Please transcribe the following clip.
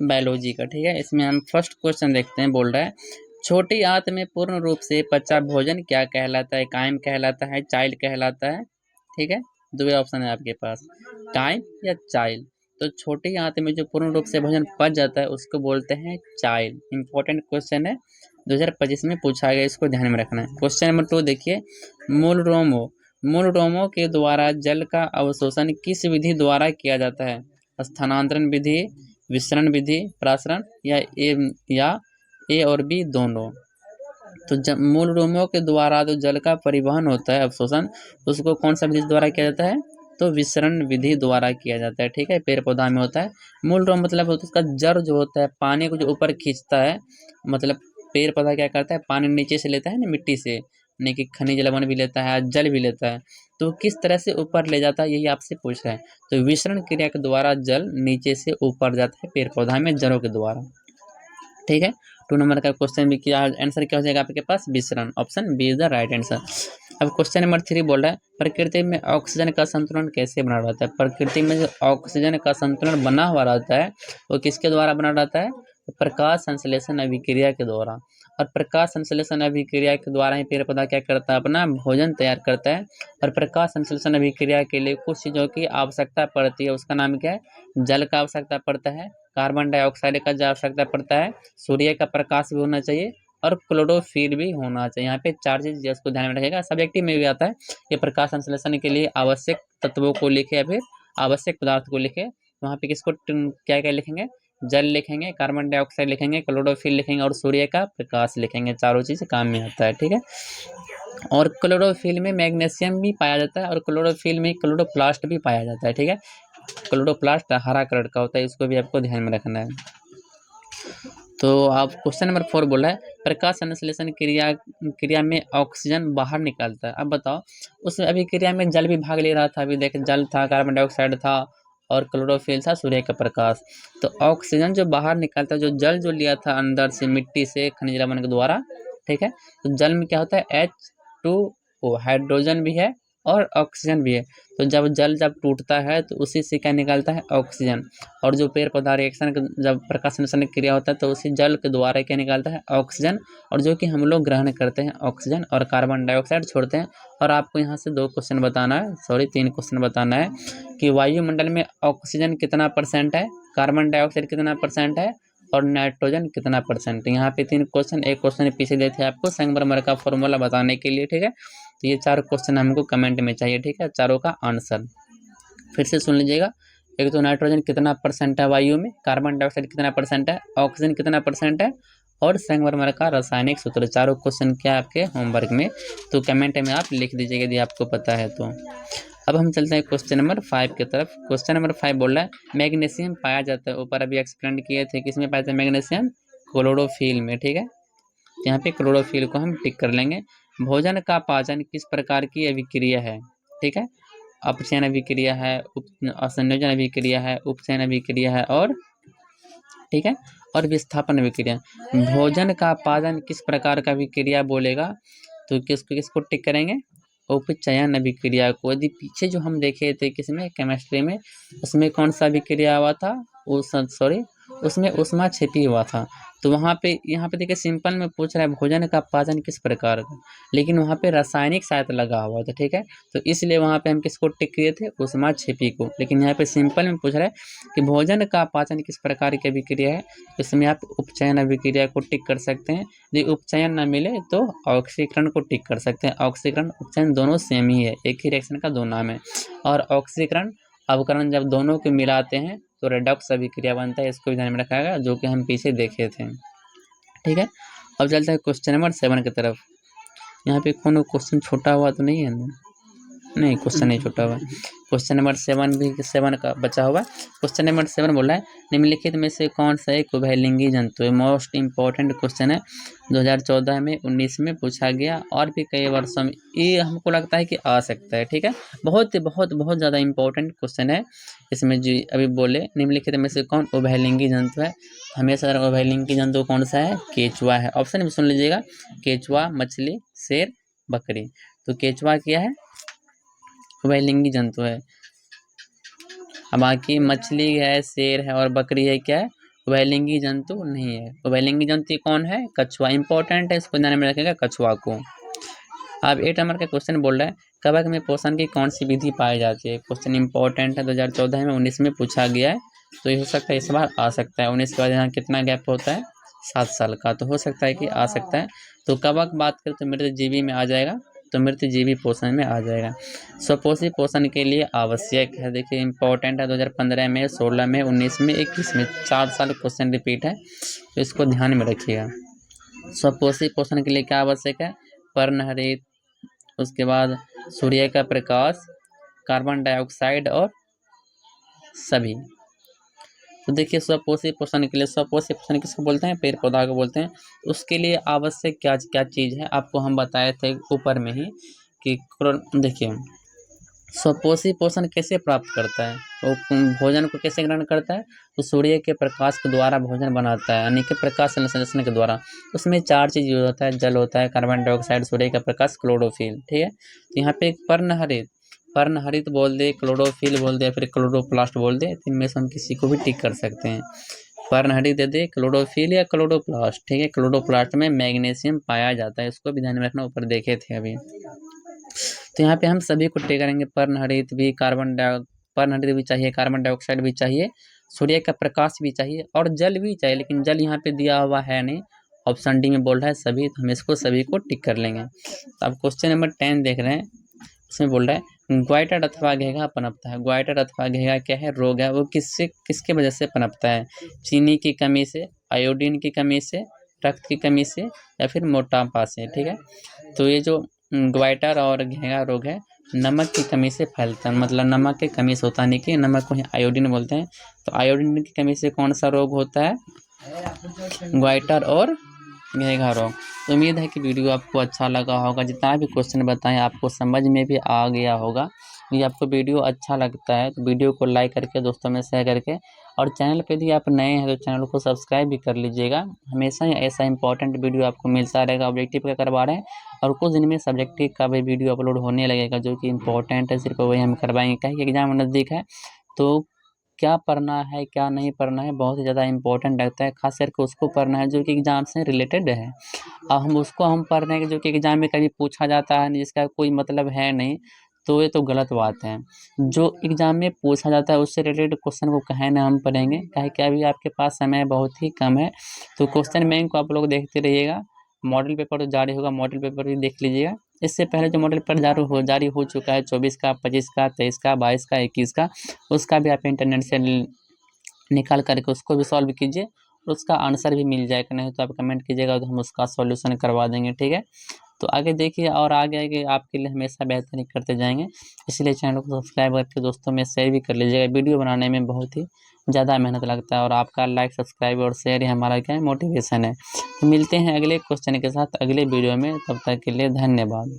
Biology का, ठीक है। इसमें हम फर्स्ट क्वेश्चन देखते हैं। बोल रहा है छोटी आंत में पूर्ण रूप से पचा भोजन क्या कहलाता है? काइम कहलाता है, चाइल्ड कहलाता है, ठीक है। दो ऑप्शन है आपके पास, काइम या चाइल्ड। तो छोटी आंत में जो पूर्ण रूप से भोजन पच जाता है उसको बोलते हैं चाइल्ड। इंपॉर्टेंट क्वेश्चन है, 2025 में पूछा गया, इसको ध्यान में रखना है। क्वेश्चन नंबर 2 देखिए, मूल रोमों के द्वारा जल का अवशोषण किस विधि द्वारा किया जाता है? स्थानांतरण विधि, विसरण विधि, प्रासरण, या ए और बी दोनों। तो मूल रोमों के द्वारा जो जल का परिवहन होता है, अवशोषण, उसको कौन सा विधि द्वारा किया जाता है? तो विसरण विधि द्वारा किया जाता है, ठीक है। पेड़ पौधा में होता है। मूल रोम मतलब उसका जड़ जो होता है, पानी को जो ऊपर खींचता है, मतलब पेड़ पौधा क्या करता है, पानी नीचे से लेता है ना, मिट्टी से, यानी कि खनिज लवण भी लेता है, जल भी लेता है। तो किस तरह से ऊपर ले जाता है, यही आपसे पूछ रहा है। तो विसरण क्रिया के द्वारा जल नीचे से ऊपर जाता है पेड़ पौधा में, जड़ों के द्वारा, ठीक है। 2 नंबर का क्वेश्चन भी किया, आंसर क्या हो जाएगा आपके पास? विसरण। Option B is the right answer. अब क्वेश्चन नंबर 3 बोल रहा है प्रकृति में ऑक्सीजन का संतुलन कैसे बना रहता है? प्रकृति में जो ऑक्सीजन का संतुलन बना हुआ रहता है वो किसके द्वारा बना रहता है? तो प्रकाश संश्लेषण अभिक्रिया के द्वारा। और प्रकाश संश्लेषण अभिक्रिया के द्वारा ही पेड़ पौधा क्या करता है? अपना भोजन तैयार करता है। और प्रकाश संश्लेषण अभिक्रिया के लिए कुछ चीज़ों की आवश्यकता पड़ती है, उसका नाम क्या है? जल का आवश्यकता पड़ता है, कार्बन डाइऑक्साइड का जो आवश्यकता पड़ता है, सूर्य का प्रकाश भी होना चाहिए, और क्लोरोफिल भी होना चाहिए। यहाँ पे 4 चीज जिसको ध्यान में रखेगा, सब्जेक्टिव में भी आता है। ये प्रकाश संश्लेषण के लिए आवश्यक तत्वों को लिखे या फिर आवश्यक पदार्थ को लिखे। वहाँ पे किसको क्या क्या लिखेंगे? जल लिखेंगे, कार्बन डाइऑक्साइड लिखेंगे, क्लोरोफिल लिखेंगे और सूर्य का प्रकाश लिखेंगे। चारों चीज काम में आता है, ठीक है। और क्लोरोफिल में मैग्नीशियम भी पाया जाता है, और क्लोरोफिल में क्लोरोप्लास्ट भी पाया जाता है, ठीक है। क्लोरोप्लास्ट हरा कलर का होता है, इसको भी आपको ध्यान में रखना है। तो आप क्वेश्चन नंबर 4 बोला है प्रकाश संश्लेषण क्रिया में ऑक्सीजन बाहर निकलता है। अब बताओ, उस अभिक्रिया में जल भी भाग ले रहा था। अभी देख, जल था, कार्बन डाइऑक्साइड था और क्लोरोफिल था, सूर्य का प्रकाश। तो ऑक्सीजन जो बाहर निकलता है, जो जल जो लिया था अंदर से, मिट्टी से, खनिज लवण के द्वारा, ठीक है। तो जल में क्या होता है? H2O, हाइड्रोजन भी है और ऑक्सीजन भी है। तो जब टूटता है तो उसी से क्या निकलता है? ऑक्सीजन। और जो पेड़ पौधा रिएक्शन जब प्रकाश संश्लेषण क्रिया होता है तो उसी जल के द्वारा क्या निकलता है? ऑक्सीजन। और जो कि हम लोग ग्रहण करते हैं ऑक्सीजन, और कार्बन डाइऑक्साइड छोड़ते हैं। और आपको यहाँ से 2 क्वेश्चन बताना है, सॉरी 3 क्वेश्चन बताना है कि वायुमंडल में ऑक्सीजन कितना % है, कार्बन डाइऑक्साइड कितना % है, और नाइट्रोजन कितना %। यहाँ पे 3 क्वेश्चन, एक क्वेश्चन पीछे दिए थे आपको संगमरमर का फॉर्मूला बताने के लिए, ठीक है। तो ये 4 क्वेश्चन हमको कमेंट में चाहिए, ठीक है, चारों का आंसर। फिर से सुन लीजिएगा। एक तो नाइट्रोजन कितना % है वायु में, कार्बन डाइऑक्साइड कितना % है, ऑक्सीजन कितना % है, और संगमरमर का रासायनिक सूत्र। चारों क्वेश्चन क्या है आपके होमवर्क में, तो कमेंट में आप लिख दीजिएगा यदि आपको पता है तो। अब हम चलते हैं क्वेश्चन नंबर 5 की तरफ। क्वेश्चन नंबर 5 बोल रहा है मैग्नीशियम पाया जाता है, ऊपर अभी एक्सप्लेन किए थे, किसमें पाया जाता है मैग्नीशियम? क्लोरोफिल में, ठीक है। यहाँ पे क्लोरोफिल को हम टिक कर लेंगे। भोजन का पाचन किस प्रकार की अभिक्रिया है? ठीक है, अपचयन अभिक्रिया है, असंयोजन अभिक्रिया है, उपचयन अभिक्रिया है, और ठीक है, और विस्थापन अभिक्रिया। भोजन का पाचन किस प्रकार का अभिक्रिया बोलेगा तो किसको किसको टिक करेंगे? उपचयन अभिक्रिया को। यदि पीछे जो हम देखे थे किसमें, केमिस्ट्री में, उसमें कौन सा अभिक्रिया हुआ था? उसमें ऊष्मा छिपी हुआ था। तो वहाँ पे, यहाँ पे देखिए सिंपल में पूछ रहा है भोजन का पाचन किस प्रकार का, लेकिन वहाँ पे रासायनिक शायद लगा हुआ था, ठीक है। तो इसलिए वहाँ पे हम किसको टिक किए थे? ऊष्मा छिपी को। लेकिन यहाँ पे सिंपल में पूछ रहा है कि भोजन का पाचन किस प्रकार की अभिक्रिया है, इसमें आप उपचयन अभिक्रिया को टिक कर सकते हैं। यदि उपचयन न मिले तो ऑक्सीकरण को टिक कर सकते हैं। ऑक्सीकरण उपचयन दोनों सेम ही है, एक ही रिएक्शन का दो नाम है। और ऑक्सीकरण अवकरण जब दोनों को मिलाते हैं तो रेडॉक्स अभिक्रिया बनता है, इसको भी ध्यान में रखा जो कि हम पीछे देखे थे, ठीक है। अब चलते हैं क्वेश्चन नंबर 7 की तरफ। यहाँ पे कौन क्वेश्चन छोटा हुआ तो नहीं है ना? नहीं, क्वेश्चन नहीं छोटा हुआ। क्वेश्चन नंबर 7 भी 7 का बचा हुआ। क्वेश्चन नंबर 7 बोला है निम्नलिखित में से कौन सा एक उभयलिंगी जंतु है? मोस्ट इंपॉर्टेंट क्वेश्चन है, 2014 में, 19 में पूछा गया, और भी कई वर्षों में ये हमको लगता है कि आ सकता है, ठीक है। बहुत बहुत बहुत ज़्यादा इंपॉर्टेंट क्वेश्चन है। इसमें जी अभी बोले निम्नलिखित में से कौन उभयलिंगी जंतु है? हमेशा उभयलिंगी जंतु कौन सा है? केचुआ है। ऑप्शन भी सुन लीजिएगा, केचुआ, मछली, शेर, बकरी। तो केचुआ क्या है? उभयलिंगी जंतु है। अब बाकी मछली है, शेर है, और बकरी है क्या है? उभयलिंगी जंतु नहीं है। उभयलिंगी जंतु कौन है? कछुआ। इंपॉर्टेंट है, इसको ध्यान में रखेगा कछुआ को। अब 8 नंबर का क्वेश्चन बोल रहा है कवक में पोषण की कौन सी विधि पाई जाती है। क्वेश्चन इंपॉर्टेंट है, 2014 में 19 में पूछा गया है, तो ये हो सकता है इस बार आ सकता है। 19 के बाद यहाँ कितना गैप होता है? 7 साल का, तो हो सकता है कि आ सकता है। तो कवक बात करें तो मृतजीवी में आ जाएगा, तो मृतजीवी पोषण में आ जाएगा। स्वपोषी पोषण के लिए आवश्यक है, देखिए इंपॉर्टेंट है, 2015 में, 16 में, 19 में, 21 में, 4 साल क्वेश्चन रिपीट है, तो इसको ध्यान में रखिएगा। स्वपोषी पोषण के लिए क्या आवश्यक है? पर्णहरित, उसके बाद सूर्य का प्रकाश, कार्बन डाइऑक्साइड और सभी। तो देखिए स्वपोषी पोषण के लिए, स्वपोषी पोषण किसको बोलते हैं? पेड़ पौधा को बोलते हैं। उसके लिए आवश्यक क्या क्या चीज़ है आपको हम बताए थे ऊपर में ही कि देखिए स्वपोषी पोषण कैसे प्राप्त करता है? वो भोजन को कैसे ग्रहण करता है? तो सूर्य के प्रकाश के द्वारा भोजन बनाता है, यानी कि प्रकाश संश्लेषण के द्वारा। उसमें 4 चीज़ यूज होता है, जल होता है, कार्बन डाइऑक्साइड, सूर्य का प्रकाश, क्लोरोफिल, ठीक है। तो यहाँ पे पर्णहरित बोल दे, क्लोरोफिल बोल दे, फिर क्लोरोप्लास्ट बोल दे, तो इनमें से हम किसी को भी टिक कर सकते हैं। पर्णहरित दे दे, क्लोरोफिल या क्लोरोप्लास्ट, ठीक है। क्लोरोप्लास्ट में मैग्नीशियम पाया जाता है, इसको भी ध्यान में रखना, ऊपर देखे थे अभी। तो यहाँ पे हम सभी को टिक करेंगे, पर्णहरित भी, पर्णहरित भी चाहिए, कार्बन डाइऑक्साइड भी चाहिए, सूर्य का प्रकाश भी चाहिए और जल भी चाहिए, लेकिन जल यहाँ पे दिया हुआ है नहीं, ऑप्शन डी में बोल रहा है सभी, तो हम इसको सभी को टिक कर लेंगे। तो अब क्वेश्चन नंबर 10 देख रहे हैं, उसमें बोल रहा है ग्वाइटर अथवा घेघा पनपता है। ग्वाइटर अथवा घेघा क्या है? रोग है, वो किसके वजह से पनपता है? चीनी की कमी से, आयोडीन की कमी से, रक्त की कमी से, या फिर मोटापा से, ठीक है। तो ये जो ग्वाइटर और घेघा रोग है नमक की कमी से फैलता है, मतलब नमक की कमी से होता नहीं, कि नमक को आयोडीन बोलते हैं। तो आयोडीन की कमी से कौन सा रोग होता है? ग्वाइटर और घेघा रोग। तो उम्मीद है कि वीडियो आपको अच्छा लगा होगा, जितना भी क्वेश्चन बताएं आपको समझ में भी आ गया होगा। यदि आपको वीडियो अच्छा लगता है तो वीडियो को लाइक करके दोस्तों में शेयर करके, और चैनल पे यदि आप नए हैं तो चैनल को सब्सक्राइब भी कर लीजिएगा। हमेशा ही ऐसा इंपॉर्टेंट वीडियो आपको मिलता रहेगा। ऑब्जेक्टिव का करवा रहे हैं और कुछ दिन में सब्जेक्टिव का भी वीडियो अपलोड होने लगेगा, जो कि इंपॉर्टेंट है, सिर्फ वही हम करवाएंगे, कहीं एग्जाम नज़दीक है तो क्या पढ़ना है क्या नहीं पढ़ना है बहुत ही ज़्यादा इंपॉर्टेंट लगता है, खास करके उसको पढ़ना है जो कि एग्ज़ाम से रिलेटेड है। अब हम पढ़ रहे हैं जो कि एग्ज़ाम में कभी पूछा जाता है जिसका कोई मतलब है नहीं, तो ये तो गलत बात है। जो एग्ज़ाम में पूछा जाता है उससे रिलेटेड क्वेश्चन को काहे ना हम पढ़ेंगे, काहे कि अभी आपके पास समय बहुत ही कम है। तो क्वेश्चन बैंक को आप लोग देखते रहिएगा। मॉडल पेपर तो जारी होगा, मॉडल पेपर भी देख लीजिएगा। इससे पहले जो मॉडल पेपर जारी हो चुका है 24 का, 25 का, 23 का, 22 का, 21 का, उसका भी आप इंटरनेट से निकाल करके उसको भी सॉल्व कीजिए, और उसका आंसर भी मिल जाएगा, नहीं तो आप कमेंट कीजिएगा तो हम उसका सॉल्यूशन करवा देंगे, ठीक है। तो आगे देखिए, और आगे आगे आपके लिए हमेशा बेहतरीन करते जाएंगे, इसलिए चैनल को सब्सक्राइब करके दोस्तों में शेयर भी कर लीजिएगा। वीडियो बनाने में बहुत ही ज़्यादा मेहनत लगता है, और आपका लाइक, सब्सक्राइब और शेयर ही हमारा क्या है, मोटिवेशन है। तो मिलते हैं अगले क्वेश्चन के साथ अगले वीडियो में, तब तक के लिए धन्यवाद।